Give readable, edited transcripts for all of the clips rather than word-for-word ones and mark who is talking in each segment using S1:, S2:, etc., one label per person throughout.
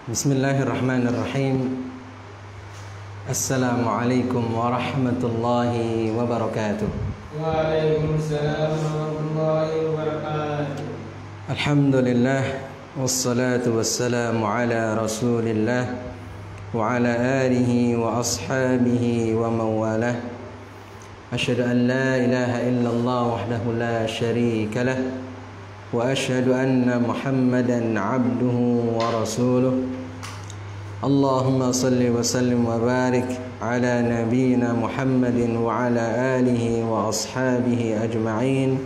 S1: Bismillahirrahmanirrahim. Assalamualaikum warahmatullahi wabarakatuh.
S2: Waalaikumsalam warahmatullahi wabarakatuh.
S1: Alhamdulillah wassalatu wassalamu ala Rasulillah wa ala alihi wa ashabihi wa mawalah. Asyhadu an la ilaha illallah wahdahu la syarika lah wa asyhadu anna Muhammadan abduhu wa rasuluh. Allahumma salli wa sallim wa barik ala nabiyyina Muhammadin wa ala alihi wa ashabihi ajma'in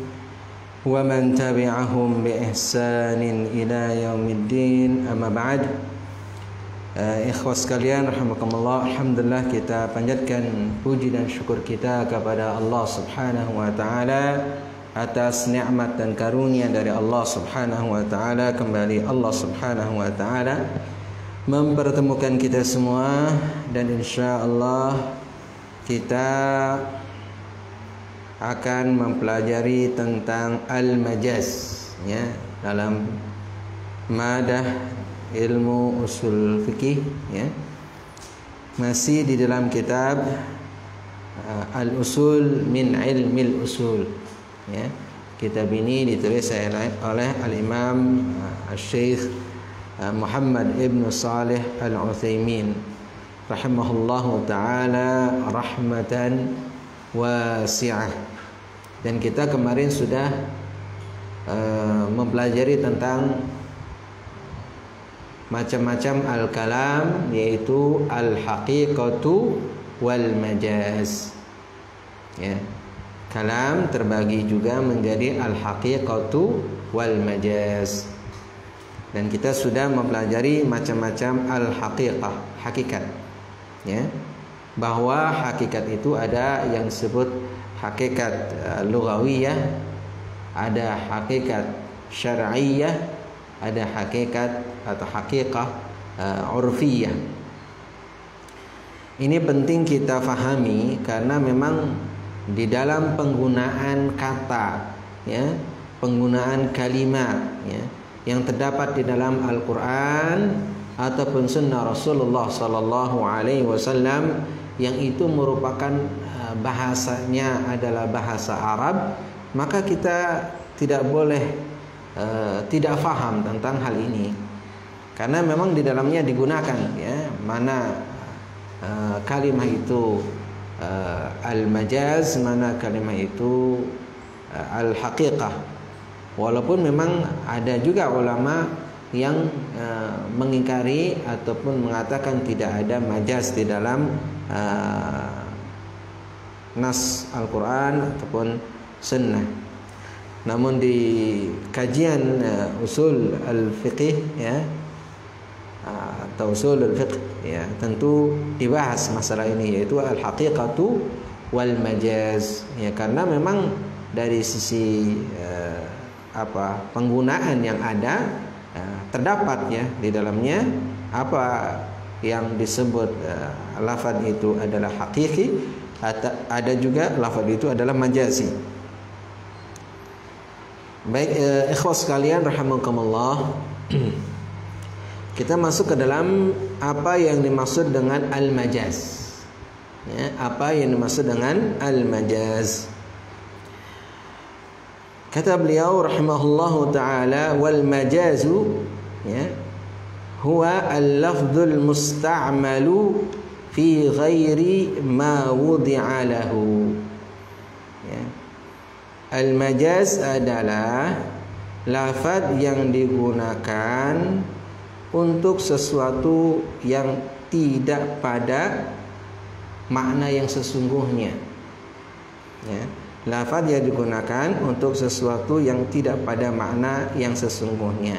S1: wa man tabi'ahum bi ihsanin ila yaumiddin, amma ba'd. Ikhwas sekalian rahimakumullah, alhamdulillah kita panjatkan puji dan syukur kita kepada Allah Subhanahu wa taala atas nikmat dan karunia dari Allah Subhanahu wa taala. Kembali Allah Subhanahu wa taala mempertemukan kita semua, dan insyaallah kita akan mempelajari tentang al-majaz ya, dalam madah ilmu usul fikih ya. Masih di dalam kitab al-usul min ilmil usul ya. Kitab ini ditulis oleh al-Imam Syekh Muhammad ibn Salih al-Utsaimin rahimahullahu ta'ala rahmatan wasi'ah. Dan kita kemarin sudah mempelajari tentang macam-macam al-kalam, yaitu al-haqiqatu wal majaz ya. Kalam terbagi juga menjadi al-haqiqatu wal majaz. Dan kita sudah mempelajari macam-macam al-haqiqah, hakikat ya. Bahwa hakikat itu ada yang disebut hakikat lughawiyah, ada hakikat syar'iyyah, ada hakikat atau haqiqah urfiyah. Ini penting kita fahami karena memang di dalam penggunaan kata ya, penggunaan kalimat ya, yang terdapat di dalam Al-Quran ataupun Sunnah Rasulullah Sallallahu Alaihi Wasallam, yang itu merupakan bahasanya adalah bahasa Arab, maka kita tidak boleh tidak faham tentang hal ini, karena memang di dalamnya digunakan ya, mana kalimah itu al-majaz, mana kalimah itu al-haqiqah. Walaupun memang ada juga ulama yang mengingkari ataupun mengatakan tidak ada majaz di dalam nas Al-Quran ataupun sunnah. Namun di kajian usul al-fiqh ya, atau usul al-fiqh ya, tentu dibahas masalah ini, yaitu al-haqiqatu wal majaz ya, karena memang dari sisi penggunaan yang ada terdapat ya di dalamnya apa yang disebut lafaz itu adalah hakiki, ada juga lafaz itu adalah majazi. Baik ikhwas sekalian rahimakumullah, kita masuk ke dalam apa yang dimaksud dengan al-majaz ya, apa yang dimaksud dengan al-majaz. Kata beliau rahimahullahu ta'ala, wal majazu ya, huwa al-lafdhul musta'malu fi ghairi ma wudi'a lahu ya. Al-majaz adalah lafaz yang digunakan untuk sesuatu yang tidak pada makna yang sesungguhnya ya. Lafaz yang digunakan untuk sesuatu yang tidak pada makna yang sesungguhnya,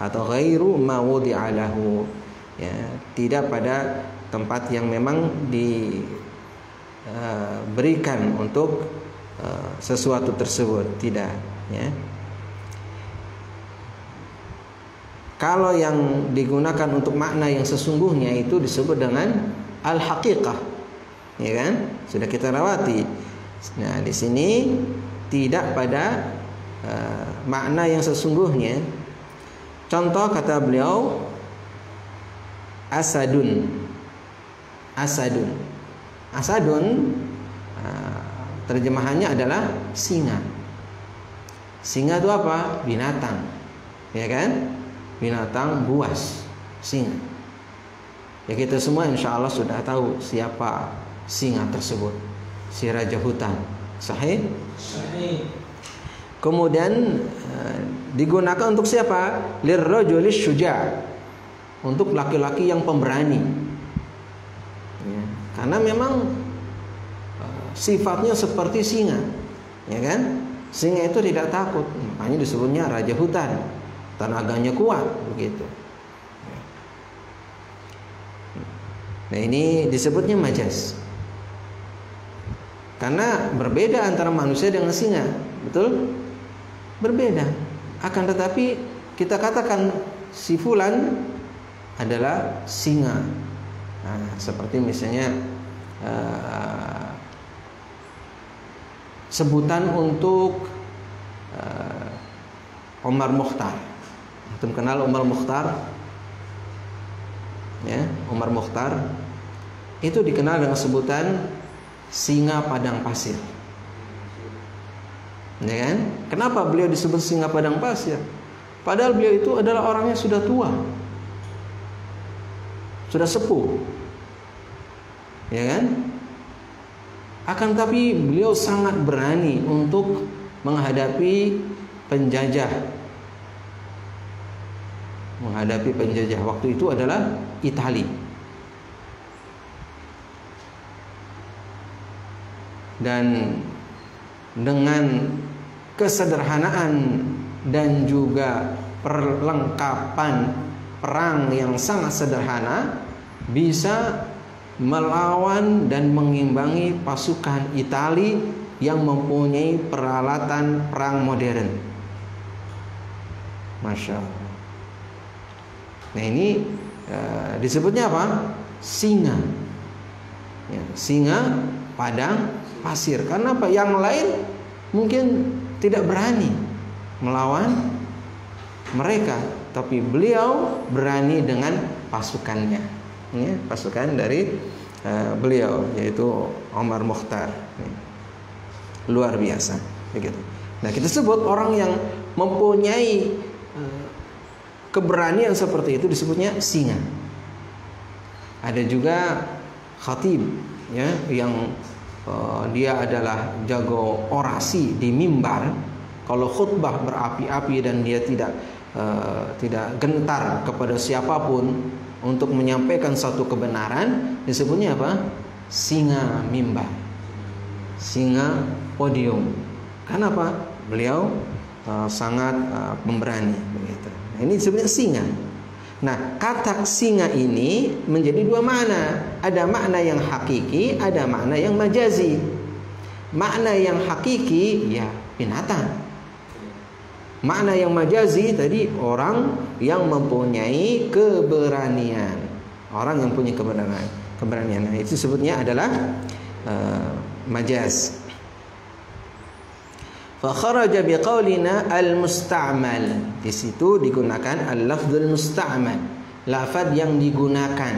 S1: atau ghairu ma wudi'a lahu ya, tidak pada tempat yang memang diberikan untuk sesuatu tersebut, tidak ya. Kalau yang digunakan untuk makna yang sesungguhnya itu disebut dengan al-haqiqah ya kan, sudah kita lewati. Nah, di sini tidak pada makna yang sesungguhnya. Contoh kata beliau, asadun. Asadun. Asadun terjemahannya adalah singa. Singa itu apa? Binatang. Ya kan? Binatang buas, singa. Ya kita semua insya Allah sudah tahu siapa singa tersebut, si raja hutan. Sahih?
S2: Sahih.
S1: Kemudian digunakan untuk siapa? Lirrajulis syuja', untuk laki-laki yang pemberani. Ya, karena memang sifatnya seperti singa, ya kan? Singa itu tidak takut, makanya disebutnya raja hutan. Tenaganya kuat, begitu. Nah ini disebutnya majaz. Karena berbeda antara manusia dengan singa, betul? Berbeda. Akan tetapi kita katakan si fulan adalah singa. Nah, seperti misalnya sebutan untuk Omar Mukhtar. Antum kenal Omar Mukhtar? Ya, Omar Mukhtar itu dikenal dengan sebutan singa padang pasir. Ya kan? Kenapa beliau disebut singa padang pasir? Padahal beliau itu adalah orangnya sudah tua, sudah sepuh, ya kan? Akan tapi beliau sangat berani untuk menghadapi penjajah. Menghadapi penjajah waktu itu adalah Italia. Dan dengan kesederhanaan dan juga perlengkapan perang yang sangat sederhana bisa melawan dan mengimbangi pasukan Italia yang mempunyai peralatan perang modern. Masya Allah. Nah ini disebutnya apa? Singa. Ya, singa padang pasir. Karena apa? Yang lain mungkin tidak berani melawan mereka, tapi beliau berani dengan pasukannya. Ya, pasukan dari beliau yaitu Omar Mukhtar. Luar biasa, begitu. Nah kita sebut orang yang mempunyai keberanian seperti itu disebutnya singa. Ada juga khatib, ya, yang dia adalah jago orasi di mimbar. Kalau khutbah berapi-api dan dia tidak gentar kepada siapapun untuk menyampaikan satu kebenaran, disebutnya apa? Singa mimbar, singa podium. Kenapa? Beliau sangat pemberani, begitu. Ini sebenarnya singa. Nah, kata singa ini menjadi dua makna. Ada makna yang hakiki, ada makna yang majazi. Makna yang hakiki ya binatang. Makna yang majazi tadi orang yang mempunyai keberanian. Orang yang punya keberanian. Nah, itu sebutnya adalah majaz. Fakharaja biqaulina al-musta'mal. Di situ digunakan al-lafdzul musta'mal, lafaz yang digunakan.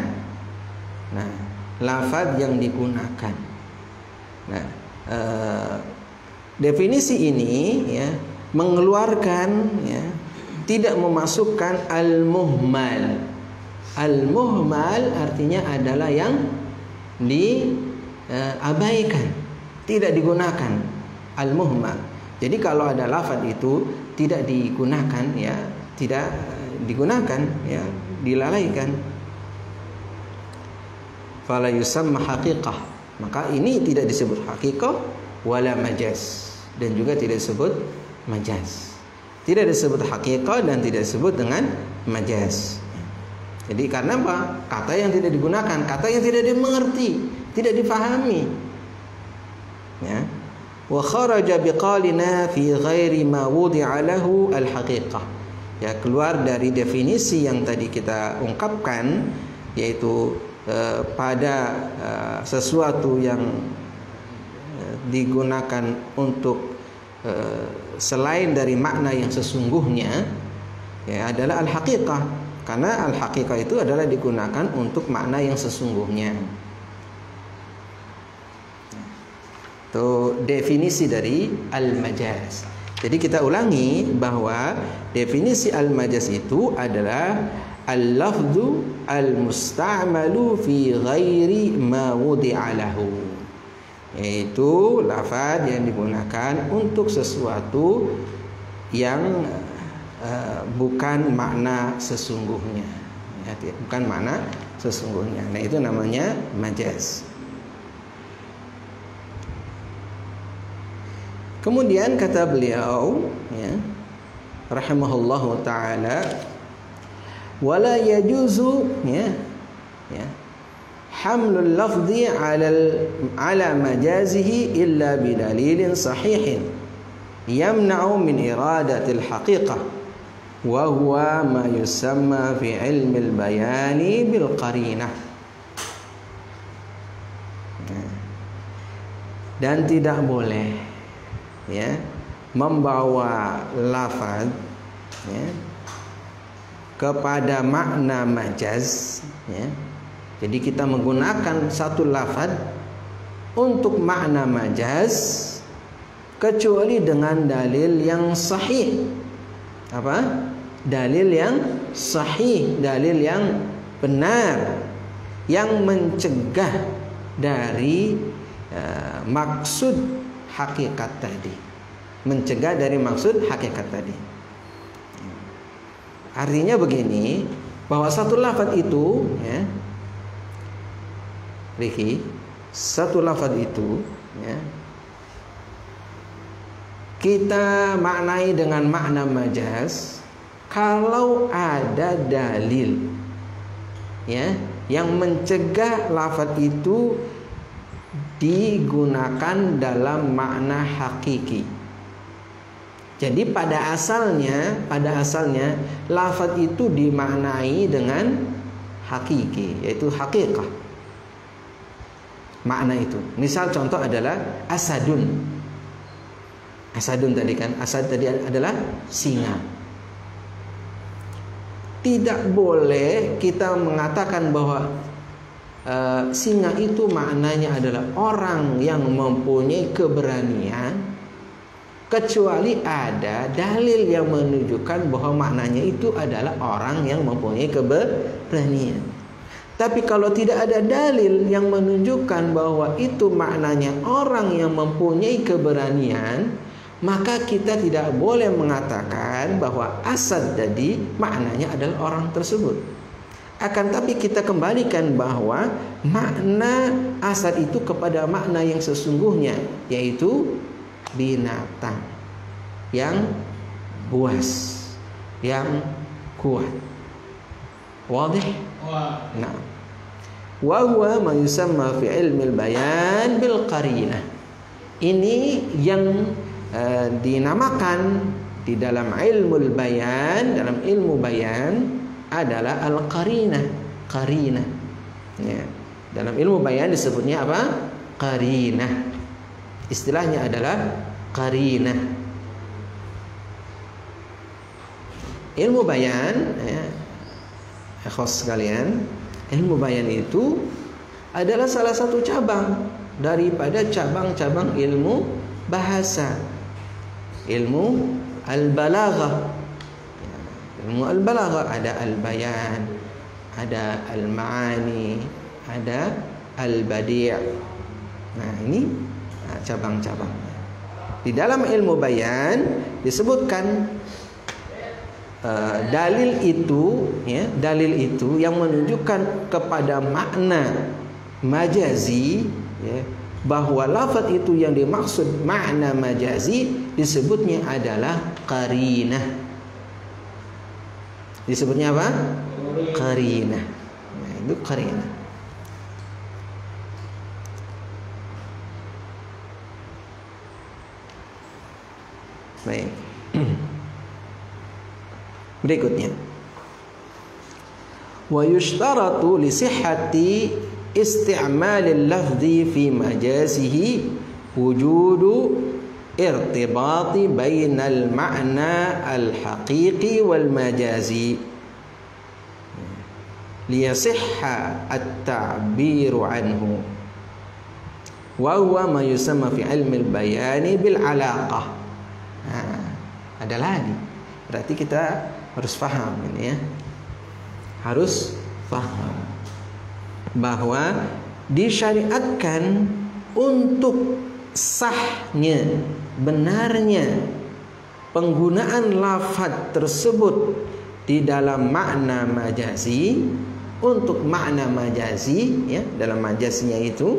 S1: Nah, lafaz yang digunakan. Nah, definisi ini ya mengeluarkan ya tidak memasukkan al-muhmal. Al-muhmal artinya adalah yang diabaikan, tidak digunakan. Al-muhmal. Jadi kalau ada lafaz itu tidak digunakan ya, tidak digunakan ya, dilalaikan. Fala yusamma haqiqah. Maka ini tidak disebut haqiqah wala majaz, dan juga tidak disebut majaz. Tidak disebut haqiqah dan tidak disebut dengan majaz. Jadi karena apa? Kata yang tidak digunakan, kata yang tidak dimengerti, tidak difahami. Ya. Wa kharaja biqalina fi ghairi ma wudi'a lahu al-haqiqah. Ya, keluar dari definisi yang tadi kita ungkapkan, yaitu pada sesuatu yang digunakan untuk selain dari makna yang sesungguhnya, ya, adalah al-haqiqah. Karena al-haqiqah itu adalah digunakan untuk makna yang sesungguhnya. Itu definisi dari al-majaz. Jadi kita ulangi bahwa definisi al-majaz itu adalah al-lafdhu al-musta'malu fi ghairi ma wudi'a lahu, yaitu lafaz yang digunakan untuk sesuatu yang bukan makna sesungguhnya, ya, bukan makna sesungguhnya. Nah, itu namanya majaz. Kemudian kata beliau, ya, rahimahullahu taala, wala yajuzu, ya, hamlul lafzi ala majazihi illa bidalilin sahihin yamna'u min iradatil haqiqah wa huwa ma yusamma fi ilmil bayani bil qarinah. Dan tidak boleh, ya, membawa lafaz, ya, kepada makna majaz, ya. Jadi kita menggunakan satu lafaz untuk makna majaz kecuali dengan dalil yang sahih. Apa? Dalil yang sahih, dalil yang benar, yang mencegah dari maksud hakikat tadi, mencegah dari maksud hakikat tadi. Artinya begini, bahwa satu lafaz itu, ya, Riki, satu lafaz itu, ya, kita maknai dengan makna majaz kalau ada dalil, ya, yang mencegah lafaz itu digunakan dalam makna hakiki. Jadi pada asalnya lafaz itu dimaknai dengan hakiki, yaitu haqiqah. Makna itu. Misal contoh adalah asadun. Asadun tadi kan, asad tadi adalah singa. Tidak boleh kita mengatakan bahwa singa itu maknanya adalah orang yang mempunyai keberanian, kecuali ada dalil yang menunjukkan bahwa maknanya itu adalah orang yang mempunyai keberanian. Tapi kalau tidak ada dalil yang menunjukkan bahwa itu maknanya orang yang mempunyai keberanian, maka kita tidak boleh mengatakan bahwa asad tadi maknanya adalah orang tersebut. Akan tapi kita kembalikan bahwa makna asad itu kepada makna yang sesungguhnya, yaitu binatang yang buas, yang kuat. Wadih? Nah, wa huwa ma yusamma fi ilmil bayan bil qarinah. Ini yang dinamakan di dalam ilmu bayan, dalam ilmu bayan adalah al-qarinah, qarinah. Ya. Dalam ilmu bayan disebutnya apa? Qarinah. Istilahnya adalah qarinah. Ilmu bayan, ya, ikhwas sekalian, ilmu bayan itu adalah salah satu cabang daripada cabang-cabang ilmu bahasa. Ilmu al-balaghah. Ilmu al-balaghah ada al-bayan, ada al-ma'ani, ada al-badi'. Nah, ini cabang-cabangnya. Di dalam ilmu bayan disebutkan dalil itu, ya, dalil itu yang menunjukkan kepada makna majazi, ya, bahwa lafaz itu yang dimaksud makna majazi disebutnya adalah qarinah. Disebutnya apa? Qarinah. Nah, itu qarinah. Baik. Berikutnya, wa yushtaratu li sihhati isti'malil lafzi fi majazihi wujudu irtibati bainal ma'na al-haqiqi wal majazi. liyasihha at-ta'biru anhu wa huwa ma yusamma fi ilmi al-bayani bil alaqah. Nah, ada lagi. Berarti kita harus paham ini ya. Harus paham bahwa disyariatkan untuk sahnya, benarnya penggunaan lafaz tersebut di dalam makna majazi, untuk makna majazi ya, dalam majaznya itu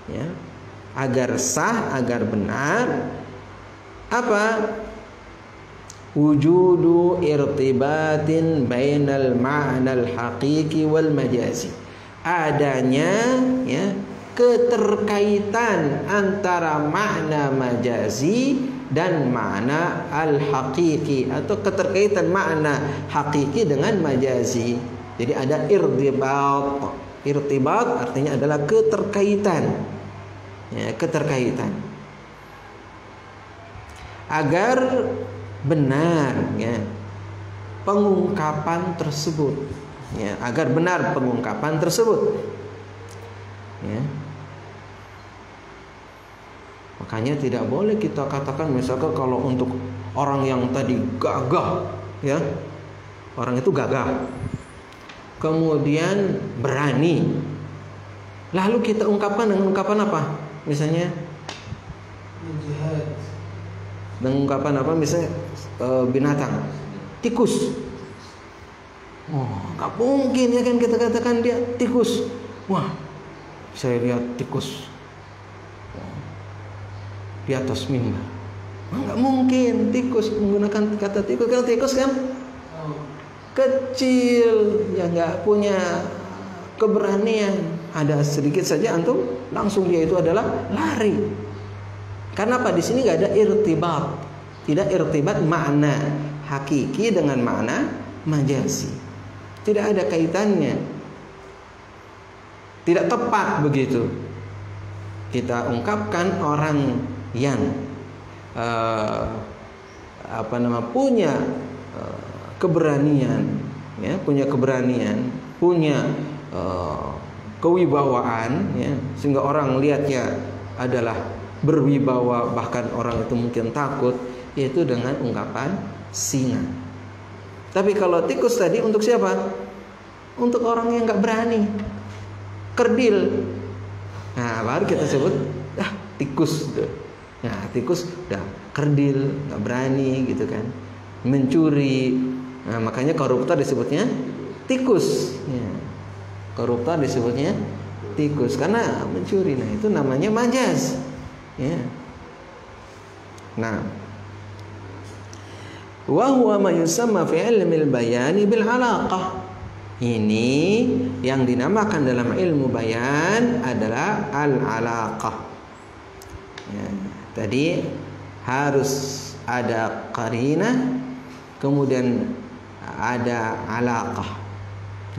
S1: ya, agar sah, agar benar, apa? Wujudu irtibatin bainal ma'nal haqiqi wal majazi. Adanya ya keterkaitan antara makna majazi dan makna al-haqiqi, atau keterkaitan makna hakiki dengan majazi. Jadi ada irtibat. Irtibat artinya adalah keterkaitan. Ya, keterkaitan. Agar benar ya pengungkapan tersebut ya, agar benar pengungkapan tersebut ya. Makanya tidak boleh kita katakan misalkan kalau untuk orang yang tadi gagah ya, orang itu gagah kemudian berani, lalu kita ungkapkan dengan ungkapan apa? Misalnya dengan ungkapan apa? Misalnya binatang, tikus. Oh, nggak mungkin ya kan kita katakan dia tikus. Wah, saya lihat tikus di atas mimbar. Nggak mungkin tikus menggunakan kata tikus, karena tikus kan kecil, ya nggak punya keberanian. Ada sedikit saja antum langsung dia itu adalah lari. Karena apa? Di sini nggak ada irtibat, tidak irtibat makna hakiki dengan makna majazi, tidak ada kaitannya, tidak tepat begitu. Kita ungkapkan orang yang punya keberanian, ya, punya keberanian, punya kewibawaan, ya, sehingga orang lihatnya adalah berwibawa, bahkan orang itu mungkin takut, yaitu dengan ungkapan singa. Tapi kalau tikus tadi untuk siapa? Untuk orang yang nggak berani, kerdil. Nah, baru kita sebut tikus. Nah, tikus udah kerdil, nggak berani, gitu kan, mencuri. Nah, makanya koruptor disebutnya tikus. Ya. Koruptor disebutnya tikus karena mencuri. Nah, itu namanya majaz. Ya. Nah, wa huwa ma yusamma fi ilmil bayani bil alaqah. Ini yang dinamakan dalam ilmu bayan adalah al-alaqah. Ya, tadi harus ada qarinah, kemudian ada alaqah.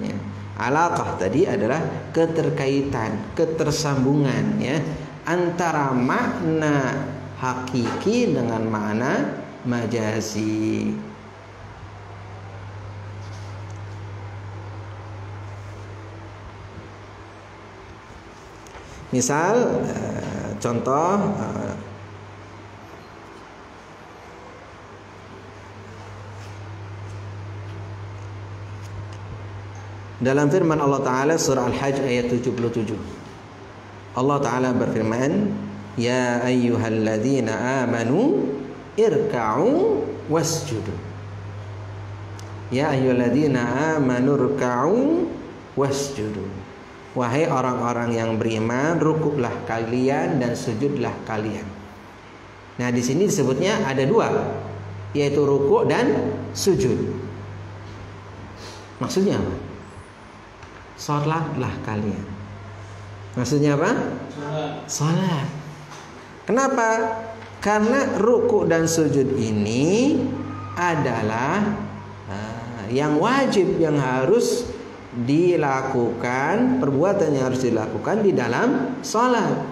S1: Ya. Alaqah tadi adalah keterkaitan, ketersambungan, ya, antara makna hakiki dengan makna majazi. Misal contoh dalam firman Allah Ta'ala surah Al-Hajj ayat 77. Allah Ta'ala berfirman, ya ayyuhalladzina amanu irka'u wasjudu. Ya ayyuhalladzina amanu irka'u wasjudu. Wahai orang-orang yang beriman, rukuklah kalian dan sujudlah kalian. Nah, di sini disebutnya ada dua, yaitu rukuk dan sujud. Maksudnya apa? Salatlah kalian. Maksudnya apa? Salat. Kenapa? Karena rukuk dan sujud ini adalah yang wajib, yang harus dilakukan, perbuatan yang harus dilakukan di dalam salat.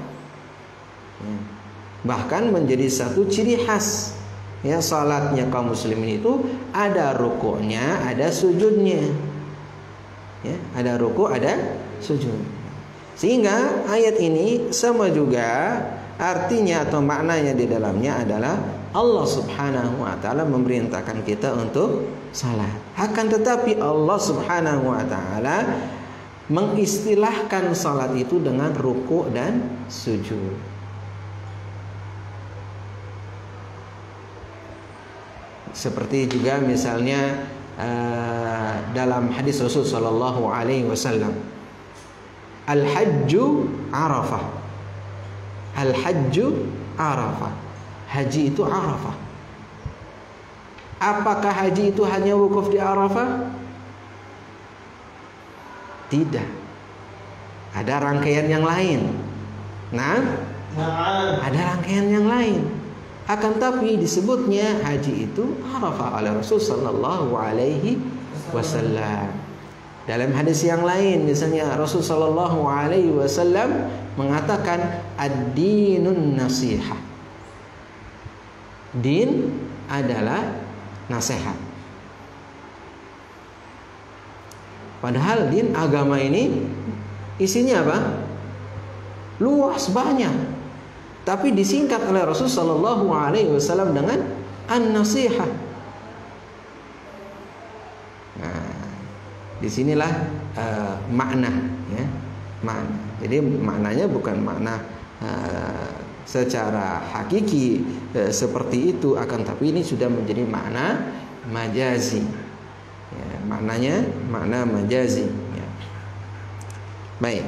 S1: Bahkan menjadi satu ciri khas, ya, salatnya kaum muslimin itu ada rukuknya, ada sujudnya. Ya, ada ruku, ada sujud. Sehingga ayat ini sama juga artinya atau maknanya di dalamnya adalah Allah Subhanahu wa taala memerintahkan kita untuk salat. Akan tetapi Allah Subhanahu wa taala mengistilahkan salat itu dengan ruku dan sujud. Seperti juga misalnya dalam hadis Rasul sallallahu alaihi wasallam, Al-hajju Arafah. Al-hajju Arafah. Haji itu Arafah. Apakah haji itu hanya wukuf di Arafah? Tidak. Ada rangkaian yang lain. Nah, ada rangkaian yang lain. Akan tapi disebutnya haji itu Arafah oleh Rasul sallallahu alaihi wasallam. Dalam hadis yang lain misalnya Rasul sallallahu alaihi wasallam mengatakan ad-dinun nasihah. Din adalah nasihat. Padahal din agama ini isinya apa? Luas, banyak. Tapi disingkat oleh Rasul sallallahu alaihi wasallam dengan an-nasihah. Disinilah makna, ya, makna. Jadi maknanya bukan makna secara hakiki seperti itu, akan tapi ini sudah menjadi makna majazi. Ya, maknanya makna majazi. Ya. Baik.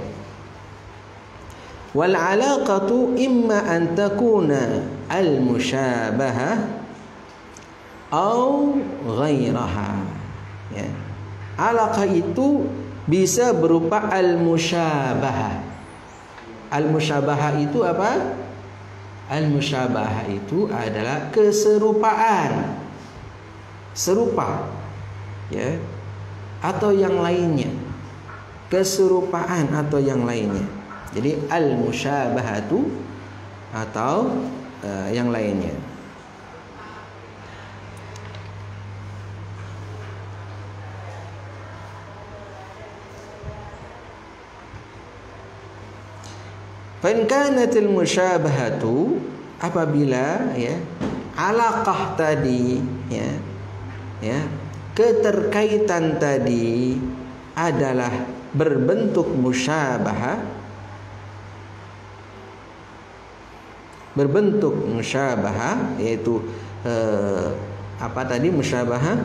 S1: Wal alaqatu imma an takuna al musyabahah atau ghairaha. Ya. Alaqah itu bisa berupa al-musyabahah. Al-musyabahah itu apa? Al-musyabahah itu adalah keserupaan. Serupa. Ya. Atau yang lainnya. Keserupaan atau yang lainnya. Jadi al-musyabahatu atau yang lainnya. Fan kanatil musyabahatu, apabila ya alaqah tadi ya keterkaitan tadi adalah berbentuk musyabahah, yaitu apa tadi musyabahah,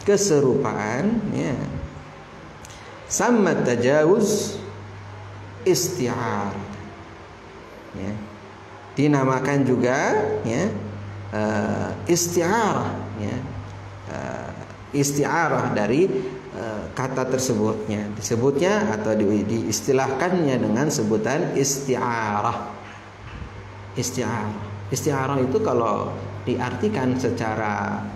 S1: keserupaan, ya. Sama tajawuz isti'ar. Ya. Dinamakan juga ya isti'arah, ya. Isti'arah dari kata tersebutnya, disebutnya atau diistilahkannya dengan sebutan isti'arah. Isti'arah itu kalau diartikan secara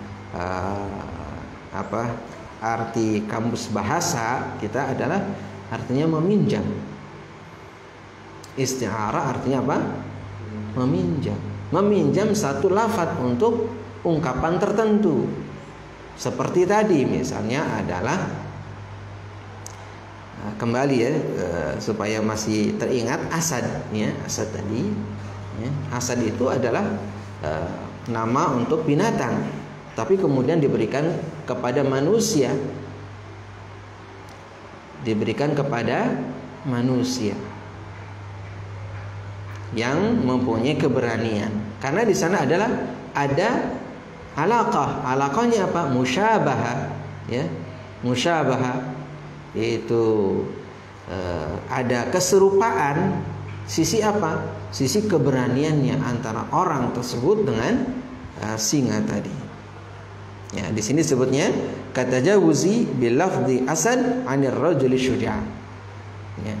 S1: arti kamus bahasa kita adalah artinya meminjam. Isti'arah artinya apa? Meminjam satu lafaz untuk ungkapan tertentu. Seperti tadi misalnya adalah kembali ya supaya masih teringat asad, ya, asad tadi, ya. Asad itu adalah nama untuk binatang, tapi kemudian diberikan kepada manusia. Yang mempunyai keberanian, karena di sana adalah ada alaqah. Alaqahnya apa? Musyabahah, ya. Musyabahah yaitu ada keserupaan. Sisi apa? Sisi keberaniannya antara orang tersebut dengan singa tadi. Ya, di sini sebutnya kata jawuzi bil lafzi asad 'anil rajuli syuja'. Ya.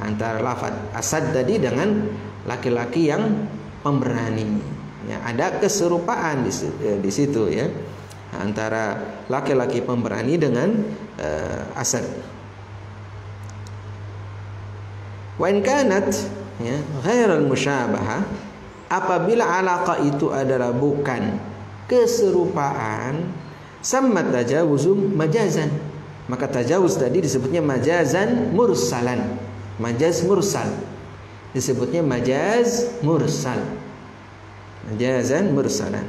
S1: Antara lafaz asad tadi dengan laki-laki yang pemberani. Ya, ada keserupaan di situ, ya, antara laki-laki pemberani dengan asad. Wa in kanat ya ghairal musyabahah, apabila alaqah itu adalah bukan keserupaan, sammat tajawuzum majazan. Maka tajawuz tadi disebutnya majazan mursalan. Majaz mursal disebutnya majaz mursal. Majazan mursalan.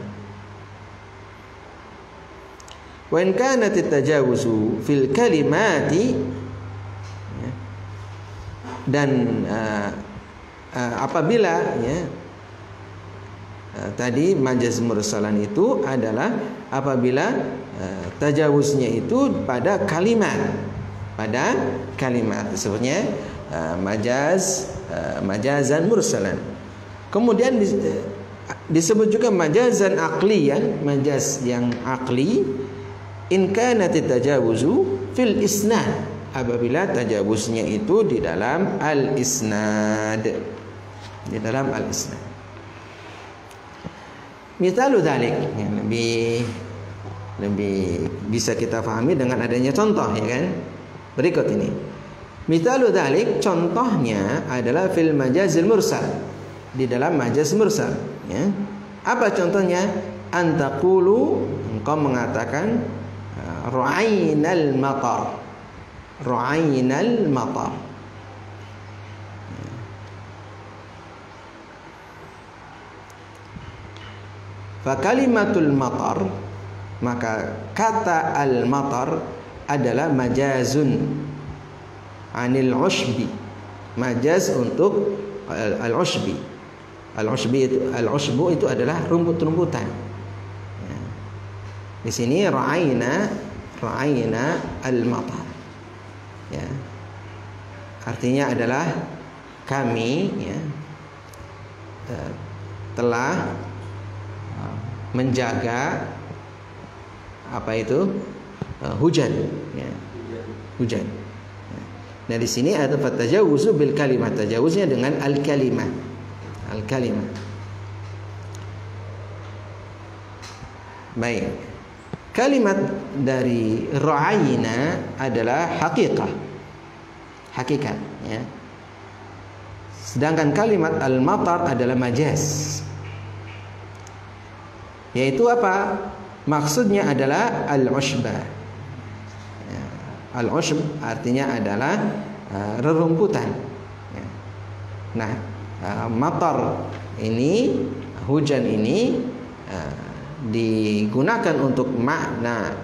S1: Wa in kanat at-tajawuzu fil kalimati, dan apabila tadi majaz mursalan itu adalah apabila tajawuznya itu pada kalimat disebutnya majazan mursalan. Kemudian disebut juga majazan aqliyan, majaz yang aqli, in kanat tajawuzu fil isnad, apabila tajawuznya itu di dalam al-isnad, Mithalu dzalik, lebih bisa kita pahami dengan adanya contoh, ya kan? Berikut ini. Mithalu dzalik, contohnya adalah fil majazil mursal, di dalam majaz mursal, ya. Apa contohnya? Antaqulu, engkau mengatakan ra'ainal matar. Ra'ainal matar. Fa kalimatul matar, maka kata al-matar adalah majazun anil ushbi, majaz untuk al-ushbi. Al-ushbu itu adalah rumput-rumputan. Ya. Di sini ra'aina al-matar. Ya. Artinya adalah kami, ya, telah menjaga apa itu hujan, ya. Hujan. Nah di sini ada fatajawuzu bil kalimat, tajawuznya dengan al kalimah. Baik. Kalimat dari ra'ayna adalah hakikat, ya. Sedangkan kalimat al-matar adalah majaz. Yaitu apa? Maksudnya adalah al-ushba. Ya. Al-ushb artinya adalah rerumputan. Ya. Nah, matar ini, hujan ini digunakan untuk makna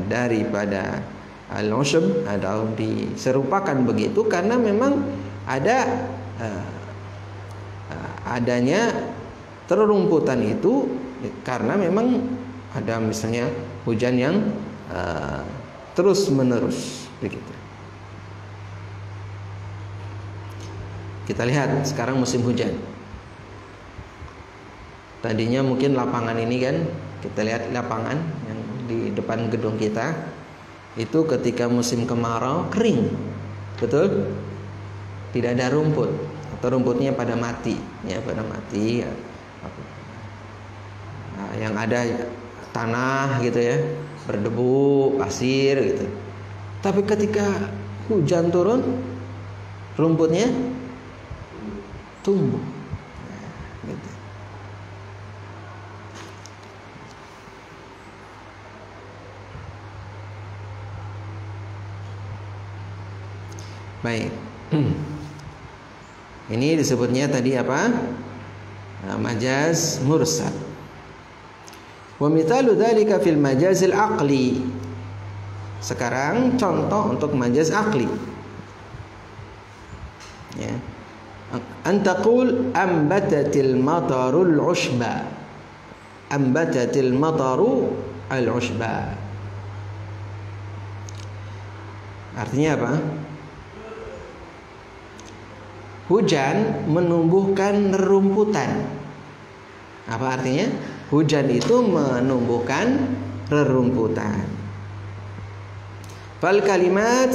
S1: daripada al-ushb, atau diserupakan begitu karena memang ada adanya rerumputan itu karena memang ada misalnya hujan yang terus menerus begitu. Kita lihat sekarang musim hujan. Tadinya mungkin lapangan ini kan, kita lihat lapangan yang di depan gedung kita itu ketika musim kemarau kering, betul? Tidak ada rumput atau rumputnya pada mati, ya pada mati. Nah, yang ada tanah gitu ya, berdebu, pasir gitu. Tapi ketika hujan turun, rumputnya tumbuh. Nah, gitu. Baik. Ini disebutnya tadi apa? Majaz mursal. Wa mithalu dzalika fil majazil aqli. Sekarang contoh untuk majaz aqli. Ya. Antaqul ambatatil matarul ushba. Ambatatil mataru al ushba. Artinya apa? Hujan menumbuhkan rerumputan. Apa artinya? Hujan itu menumbuhkan rerumputan. Fal kalimat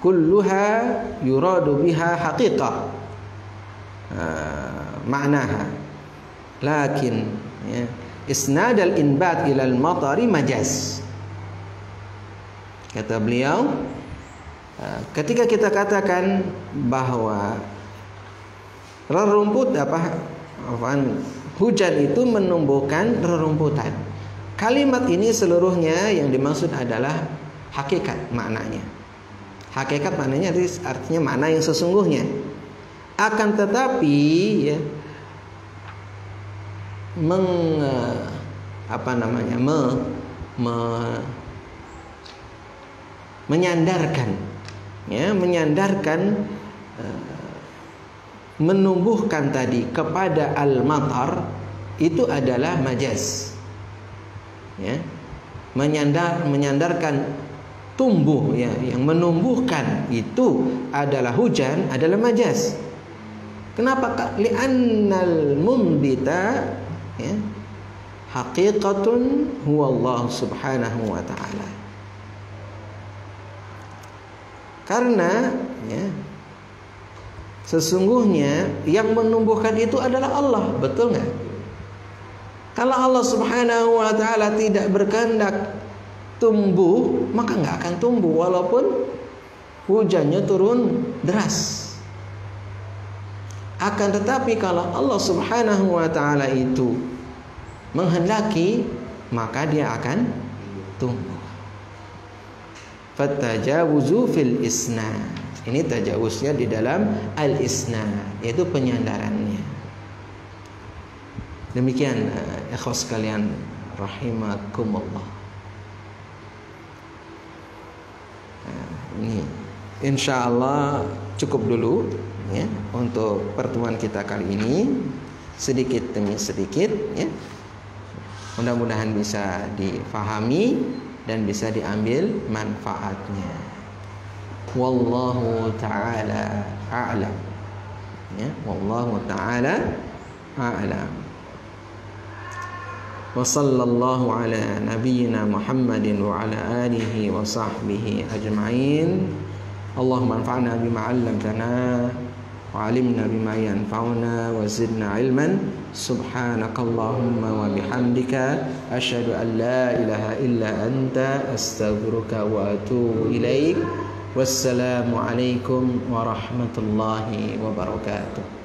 S1: kulluha yuradu biha haqiqah ma'naha. Lakin ya, isnad al-inbat ila al-matari majaz. Kata beliau, ketika kita katakan bahwa rerumput hujan itu menumbuhkan rerumputan. Kalimat ini seluruhnya yang dimaksud adalah hakikat maknanya. Hakikat maknanya artinya makna yang sesungguhnya. Akan tetapi ya, menyandarkan ya, menumbuhkan tadi kepada al-matar itu adalah majaz. Ya. Menyandarkan tumbuh ya, yang menumbuhkan itu adalah hujan adalah majaz. Kenapa? Li'annal mumbita ya, haqiqatun huwa Allah subhanahu wa ta'ala. Karena ya, sesungguhnya yang menumbuhkan itu adalah Allah, betul nggak? Kalau Allah subhanahu wa ta'ala tidak berkehendak tumbuh, maka nggak akan tumbuh walaupun hujannya turun deras. Akan tetapi kalau Allah subhanahu wa ta'ala itu menghendaki, maka dia akan tumbuh. Fatajawuzu fil isna. Ini tajawuznya di dalam al-isna, yaitu penyandarannya. Demikian ikhwas sekalian rahimakumullah. Ini insyaallah cukup dulu ya untuk pertemuan kita kali ini, sedikit demi sedikit ya. Mudah-mudahan bisa difahami dan bisa diambil manfaatnya. Wallahu ta'ala a'lam. Ya, wallahu ta'ala a'lam. Wa sallallahu ala nabiyyina Muhammadin wa ala alihi wa sahbihi ajma'in. Allahumma anfa'na bima 'allamtana wa 'allimna bima yanfa'una wa zidna 'ilman. Subhanakallahumma wa bihamdika asyhadu an la ilaha illa anta astaghfiruka wa atubu ilaik. Wassalamu alaikum warahmatullahi wabarakatuh.